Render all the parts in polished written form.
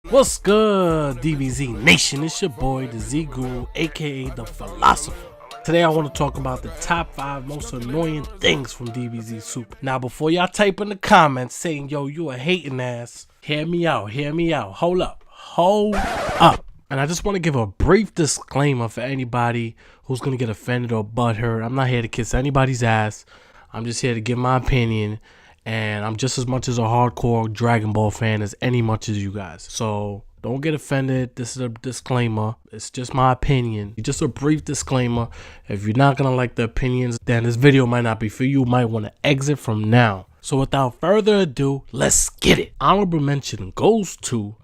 What's good, DBZ Nation? It's your boy, the Z Guru, aka the Philosopher. Today I want to talk about the top 5 most annoying things from DBZ Super. Now, before y'all type in the comments saying, yo, you a hating ass, hear me out, hold up. And I just want to give a brief disclaimer for anybody who's going to get offended or butthurt. I'm not here to kiss anybody's ass. I'm just here to give my opinion. And I'm just as much as a hardcore Dragon Ball fan as any much as you guys. So don't get offended. This is a disclaimer. It's just my opinion. Just a brief disclaimer. If you're not going to like the opinions, then this video might not be for you. You might want to exit from now. So without further ado, let's get it. Honorable mention goes to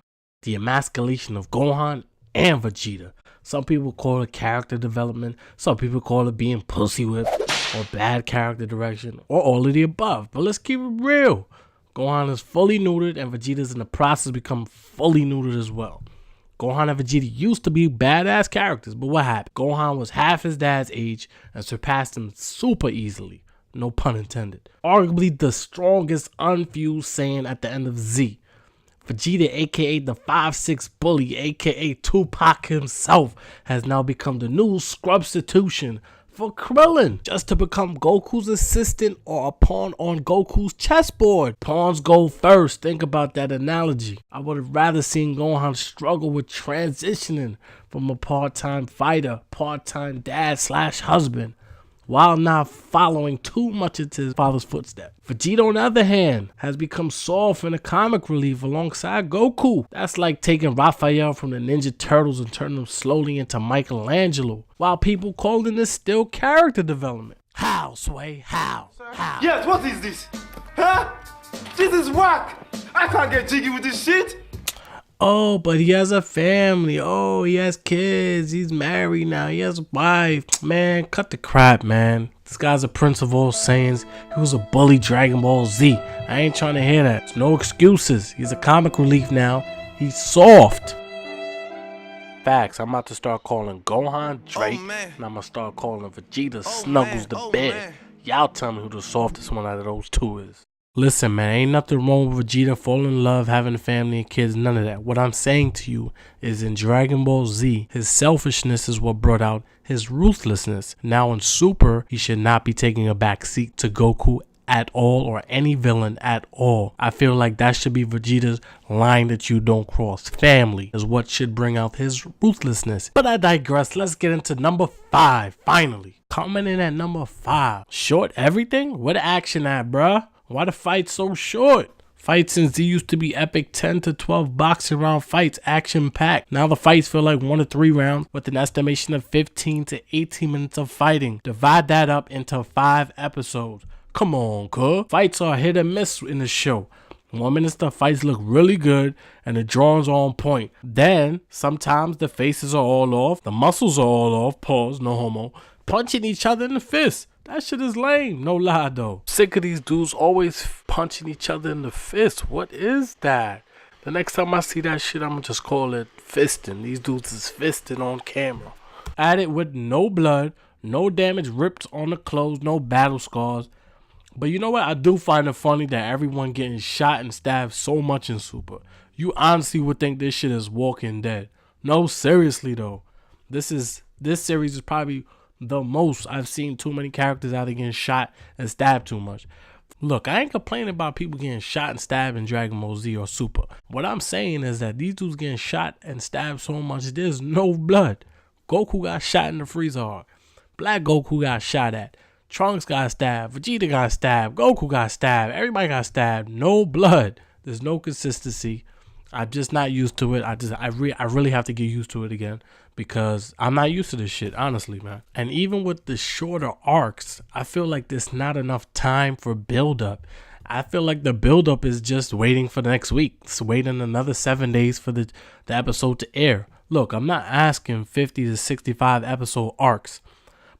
the emasculation of Gohan and Vegeta. Some people call it character development. Some people call it being pussy whipped, or bad character direction, or all of the above. But let's keep it real. Gohan is fully neutered and Vegeta's in the process of becoming fully neutered as well. Gohan and Vegeta used to be badass characters, but what happened? Gohan was half his dad's age and surpassed him super easily. No pun intended. Arguably the strongest unfused Saiyan at the end of Z. Vegeta, aka the 5'6" bully, aka Tupac himself, has now become the new substitution for Krillin, just to become Goku's assistant or a pawn on Goku's chessboard. Pawns go first. Think about that analogy. I would have rather seen Gohan struggle with transitioning from a part-time fighter, part-time dad / husband, while not following too much into his father's footsteps. Vegeta, on the other hand, has become soft and a comic relief alongside Goku. That's like taking Raphael from the Ninja Turtles and turning him slowly into Michelangelo, while people calling this still character development. How, Sway? How? Yes, what is this? Huh? This is whack! I can't get jiggy with this shit! Oh, but he has a family. Oh, he has kids. He's married now. He has a wife. Man, cut the crap, man. This guy's a prince of all Saiyans. He was a bully Dragon Ball Z. I ain't trying to hear that. There's no excuses. He's a comic relief now. He's soft. Facts. I'm about to start calling Gohan Drake. And I'm going to start calling Vegeta Snuggles the Bear. Y'all tell me who the softest one out of those two is. Listen, man, ain't nothing wrong with Vegeta falling in love, having a family and kids, none of that. What I'm saying to you is in Dragon Ball Z, his selfishness is what brought out his ruthlessness. Now in Super, he should not be taking a back seat to Goku at all, or any villain at all. I feel like that should be Vegeta's line that you don't cross. Family is what should bring out his ruthlessness. But I digress. Let's get into number 5, finally. Coming in at number 5. Short everything? Where the action at, bruh? Why the fight so short? Fights in Z used to be epic 10 to 12 boxing round fights, action packed. Now the fights feel like 1 to 3 rounds with an estimation of 15 to 18 minutes of fighting. Divide that up into 5 episodes. Come on, cuz. Fights are hit and miss in the show. 1 minute the fights look really good and the drawings are on point. Then sometimes the faces are all off, the muscles are all off, pause, no homo, punching each other in the fist. That shit is lame, no lie though. Sick of these dudes always punching each other in the fist. What is that? The next time I see that shit, I'ma just call it fisting. These dudes is fisting on camera. At it with no blood, no damage ripped on the clothes, no battle scars. But you know what? I do find it funny that everyone getting shot and stabbed so much in Super. You honestly would think this shit is Walking Dead. No, seriously though. This series is probably the most I've seen too many characters out there getting shot and stabbed too much. Look, I ain't complaining about people getting shot and stabbed in Dragon Ball Z or Super. What I'm saying is that these dudes getting shot and stabbed so much, there's no blood. Goku got shot in the freezer heart. Black Goku got shot at. Trunks got stabbed. Vegeta got stabbed. Goku got stabbed. Everybody got stabbed. No blood. There's no consistency. I'm just not used to it. I really have to get used to it again, because I'm not used to this shit, honestly, man. And even with the shorter arcs, I feel like there's not enough time for build-up. I feel like the build-up is just waiting for the next week. It's waiting another 7 days for the episode to air. Look, I'm not asking 50 to 65 episode arcs,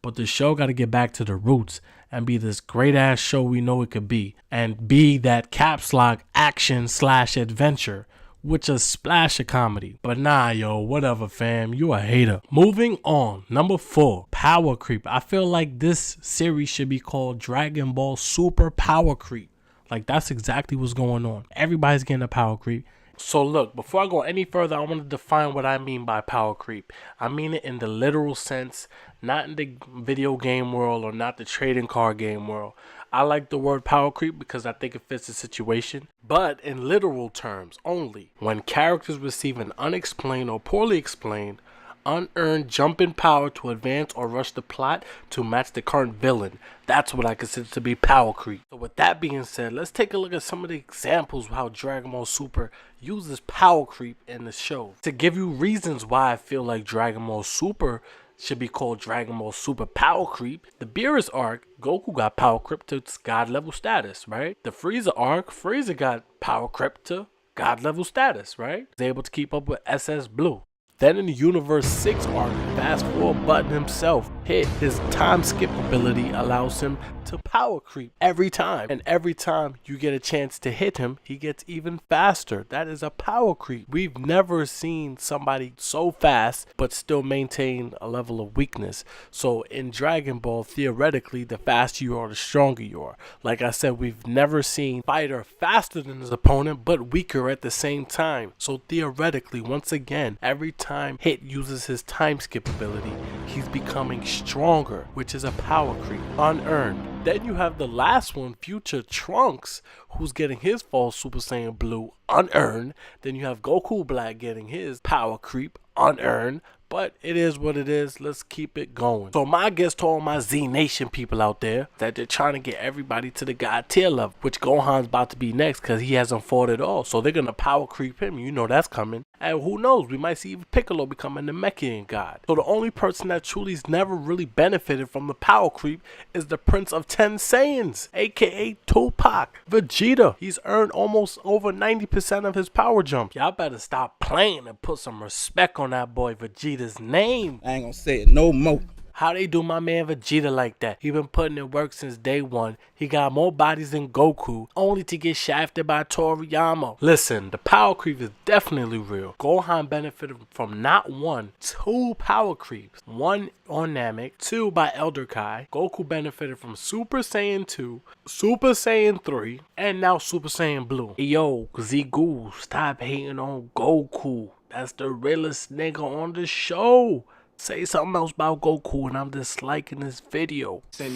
but the show got to get back to the roots and be this great-ass show we know it could be, and be that caps lock action / adventure with a splash of comedy. But nah, yo, whatever, fam. You a hater. Moving on. Number 4, power creep. I feel like this series should be called Dragon Ball Super Power Creep. Like, that's exactly what's going on. Everybody's getting a power creep. So look, before I go any further, I want to define what I mean by power creep. I mean it in the literal sense, not in the video game world or not the trading card game world. I like the word power creep because I think it fits the situation, but in literal terms only. When characters receive an unexplained or poorly explained, unearned jump in power to advance or rush the plot to match the current villain, that's what I consider to be power creep. So with that being said, let's take a look at some of the examples of how Dragon Ball Super uses power creep in the show. To give you reasons why I feel like Dragon Ball Super should be called Dragon Ball Super Power Creep. The Beerus arc, Goku got power creep to God level status, right? The Frieza arc, Frieza got power creep to God level status, right? He's able to keep up with SS Blue. Then in the Universe 6 arc, Fast Forward Button himself hit his time skip ability allows him to power creep every time. And every time you get a chance to hit him, he gets even faster. That is a power creep. We've never seen somebody so fast but still maintain a level of weakness. So in Dragon Ball, theoretically, the faster you are, the stronger you are. Like I said, we've never seen a fighter faster than his opponent but weaker at the same time. So theoretically, once again, every time Hit uses his time skip ability, he's becoming stronger, which is a power creep, unearned. Then you have the last one, Future Trunks, who's getting his full Super Saiyan Blue unearned. Then you have Goku Black getting his power creep unearned. But it is what it is. Let's keep it going. So my guess to all my Z Nation people out there that they're trying to get everybody to the God tier level, which Gohan's about to be next because he hasn't fought at all. So they're going to power creep him. You know that's coming. And who knows, we might see even Piccolo becoming the Namekian god. So the only person that truly's never really benefited from the power creep is the Prince of 10 Saiyans, aka Tupac, Vegeta. He's earned almost over 90% of his power jumps. Y'all better stop playing and put some respect on that boy Vegeta's name. I ain't gonna say it no more. How they do my man Vegeta like that? He been putting in work since day one. He got more bodies than Goku, only to get shafted by Toriyama. Listen, the power creep is definitely real. Gohan benefited from not one, two power creeps. One on Namek, two by Elder Kai. Goku benefited from Super Saiyan 2, Super Saiyan 3, and now Super Saiyan Blue. Yo, Z-Goo, stop hating on Goku. That's the realest nigga on the show. Say something else about Goku and I'm disliking this video. Say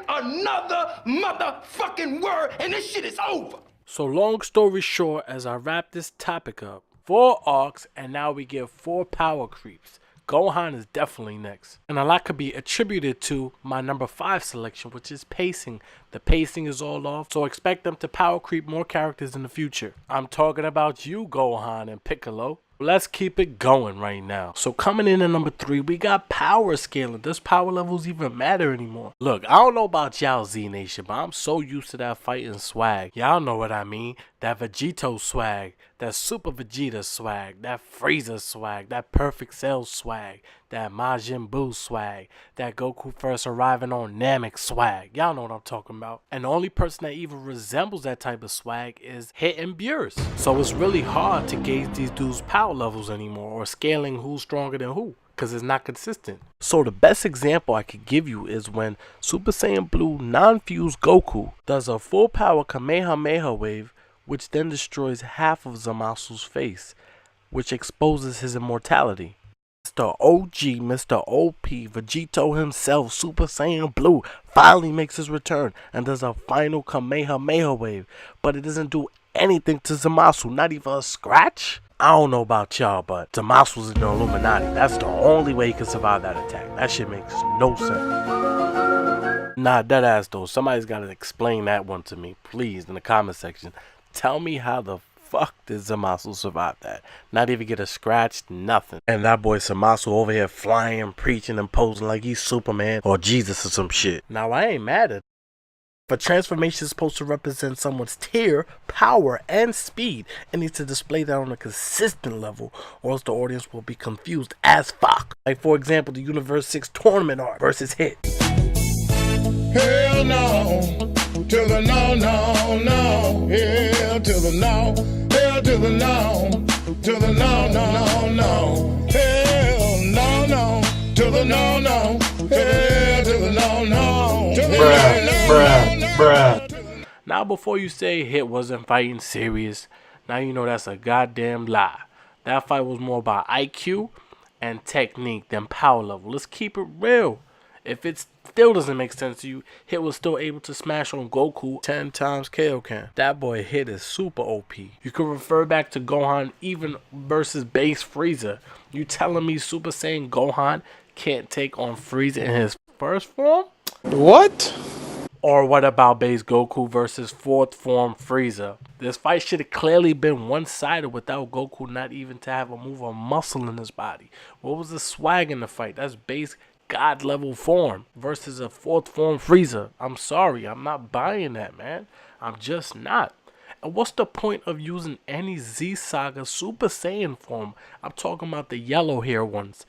another motherfucking word and this shit is over. So long story short, as I wrap this topic up, 4 arcs and now we get 4 power creeps. Gohan is definitely next. And a lot could be attributed to my number 5 selection, which is pacing. The pacing is all off, so expect them to power creep more characters in the future. I'm talking about you, Gohan and Piccolo. Let's keep it going right now. So coming in at number 3, we got power scaling. Does power levels even matter anymore? Look, I don't know about y'all Z Nation, but I'm so used to that fighting swag. Y'all know what I mean. That Vegito swag, that Super Vegeta swag, that Frieza swag, that Perfect Cell swag, that Majin Buu swag, that Goku first arriving on Namek swag. Y'all know what I'm talking about. And the only person that even resembles that type of swag is Hit and Beerus. So it's really hard to gauge these dudes' power levels anymore or scaling who's stronger than who, because it's not consistent. So the best example I could give you is when Super Saiyan Blue non-fused Goku does a full power Kamehameha wave, which then destroys half of Zamasu's face, which exposes his immortality. Mr. OG, Mr. OP, Vegito himself, Super Saiyan Blue, finally makes his return and does a final Kamehameha wave, but it doesn't do anything to Zamasu, not even a scratch? I don't know about y'all, but Zamasu's in the Illuminati. That's the only way he can survive that attack. That shit makes no sense. Nah, deadass though, somebody's gotta explain that one to me, please, in the comment section. Tell me how the fuck did Zamasu survive that? Not even get a scratch, nothing. And that boy Zamasu over here flying, preaching, and posing like he's Superman or Jesus or some shit. Now I ain't mad at it. But transformation is supposed to represent someone's tier, power, and speed. It needs to display that on a consistent level, or else the audience will be confused as fuck. Like for example, the Universe 6 tournament art versus Hit. Hell no, to the no, no, no. Hell to the no, hell to the no, to the no, no, no. Hell no, no, to the no, no. Hell to the no, no. Now before you say Hit wasn't fighting serious, Now you know that's a goddamn lie. That fight was more about IQ and technique than power level. Let's keep it real. If it still doesn't make sense to you, Hit was still able to smash on Goku 10 times Kaioken. That boy Hit is super OP. You can refer back to Gohan even versus base Frieza. You telling me Super Saiyan Gohan can't take on Frieza in his first form? What? Or what about base Goku versus fourth form Frieza? This fight should have clearly been one-sided without Goku not even to have a move of muscle in his body. What was the swag in the fight? That's base God level form versus a fourth form Frieza. I'm sorry, I'm not buying that, man. I'm just not. And what's the point of using any Z Saga Super Saiyan form? I'm talking about the yellow hair ones.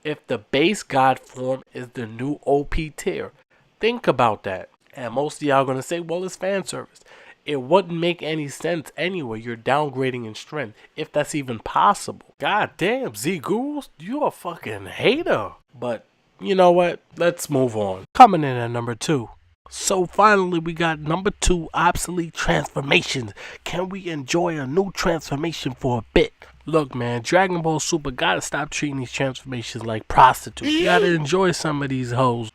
If the base God form is the new OP tier, think about that. And most of y'all gonna say, well, it's fan service. It wouldn't make any sense anyway. You're downgrading in strength, if that's even possible. God damn, Z Gurus, you a fucking hater. But you know what? Let's move on. Coming in at number 2. So finally we got number 2, obsolete transformations. Can we enjoy a new transformation for a bit? Look, man, Dragon Ball Super gotta stop treating these transformations like prostitutes. You gotta enjoy some of these hoes.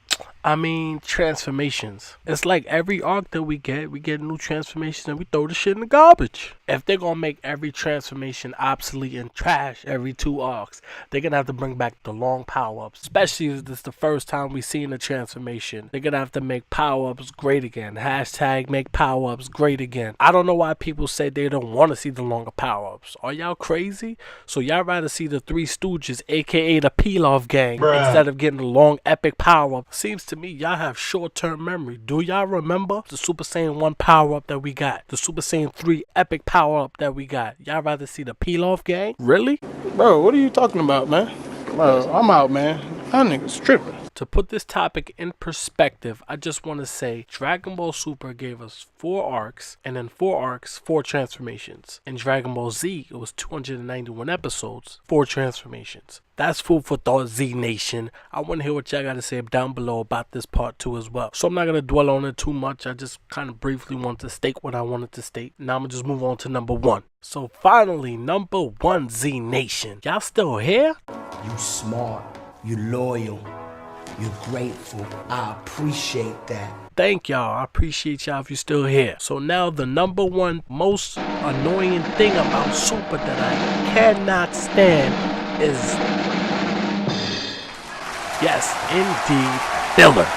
I mean, transformations. It's like every arc that we get new transformations and we throw the shit in the garbage. If they're gonna make every transformation obsolete and trash every 2 arcs, they're gonna have to bring back the long power-ups. Especially if this is the first time we've seen a transformation. They're gonna have to make power-ups great again. Hashtag make power-ups great again. I don't know why people say they don't want to see the longer power-ups. Are y'all crazy? So y'all rather see the Three Stooges, aka the Pilaf gang, instead of getting the long epic power-up. Seems to me y'all have short-term memory. Do y'all remember the Super Saiyan 1 power-up that we got? The Super Saiyan 3 epic power-up that we got? Y'all rather see the Pilaf gang? Really? Bro, what are you talking about, man? Bro, I'm out, man. That nigga's tripping. To put this topic in perspective, I just want to say Dragon Ball Super gave us 4 arcs, and in 4 arcs, 4 transformations. In Dragon Ball Z, it was 291 episodes, 4 transformations. That's food for thought, Z Nation. I want to hear what y'all got to say down below about this part 2 as well. So I'm not going to dwell on it too much. I just kind of briefly want to state what I wanted to state. Now I'm going to just move on to number 1. So finally, number 1, Z Nation. Y'all still here? You smart, you loyal, you're grateful. I appreciate that. Thank y'all. I appreciate y'all if you're still here. So now the number 1 most annoying thing about Super that I cannot stand is, yes, indeed, filler.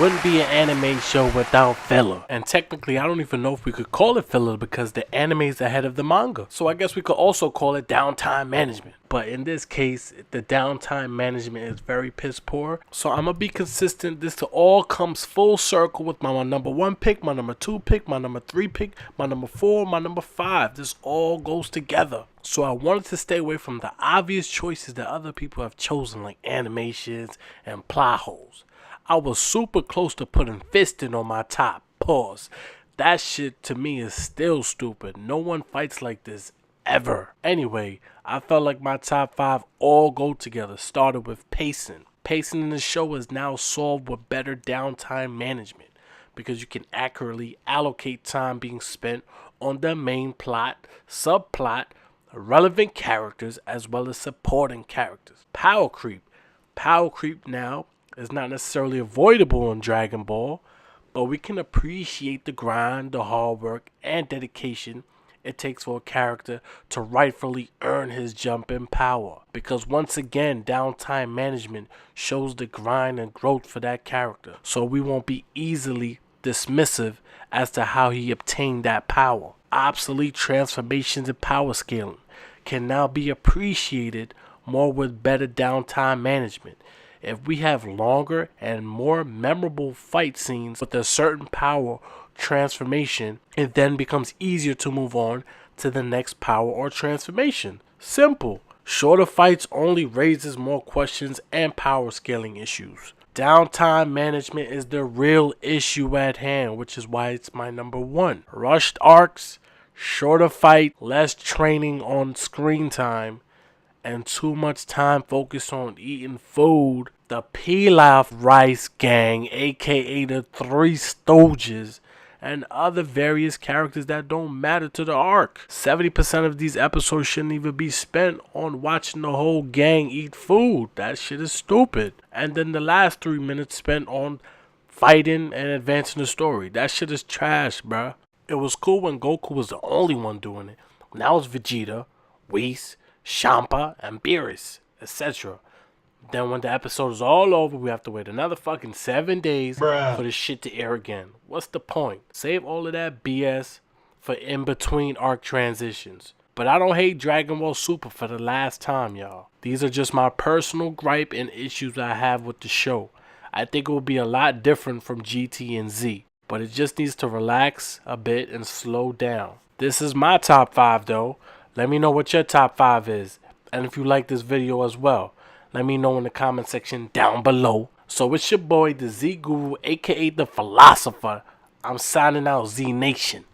Wouldn't be an anime show without filler. And technically, I don't even know if we could call it filler because the anime is ahead of the manga. So I guess we could also call it downtime management. But in this case, the downtime management is very piss poor. So I'm going to be consistent. This all comes full circle with my number 1 pick, my number 2 pick, my number 3 pick, my number 4, my number 5. This all goes together. So I wanted to stay away from the obvious choices that other people have chosen, like animations and plot holes. I was super close to putting Fisting on my top. Pause. That shit to me is still stupid. No one fights like this ever. Anyway, I felt like my top 5 all go together. Started with pacing. Pacing in the show is now solved with better downtime management because you can accurately allocate time being spent on the main plot, subplot, relevant characters, as well as supporting characters. Power creep. Power creep now is not necessarily avoidable in Dragon Ball, but we can appreciate the grind, the hard work, and dedication it takes for a character to rightfully earn his jump in power. Because once again, downtime management shows the grind and growth for that character, so we won't be easily dismissive as to how he obtained that power. Obsolete transformations and power scaling can now be appreciated more with better downtime management. If we have longer and more memorable fight scenes with a certain power transformation, it then becomes easier to move on to the next power or transformation. Simple. Shorter fights only raises more questions and power scaling issues. Downtime management is the real issue at hand, which is why it's my number 1. Rushed arcs, shorter fight, less training on screen time, and too much time focused on eating food. The Pilaf Rice Gang, aka the Three Stooges, and other various characters that don't matter to the arc. 70% of these episodes shouldn't even be spent on watching the whole gang eat food. That shit is stupid. And then the last 3 minutes spent on fighting and advancing the story. That shit is trash, bruh. It was cool when Goku was the only one doing it. Now it's Vegeta, Whis, Champa, and Beerus, etc. Then when the episode is all over, we have to wait another fucking 7 days for the shit to air again. What's the point? Save all of that BS for in-between arc transitions. But I don't hate Dragon Ball Super for the last time, y'all. These are just my personal gripe and issues I have with the show. I think it will be a lot different from GT and Z. But it just needs to relax a bit and slow down. This is my top 5 though. Let me know what your top 5 is. And if you like this video as well, let me know in the comment section down below. So it's your boy, the Z Guru, aka the Philosopher. I'm signing out, Z Nation.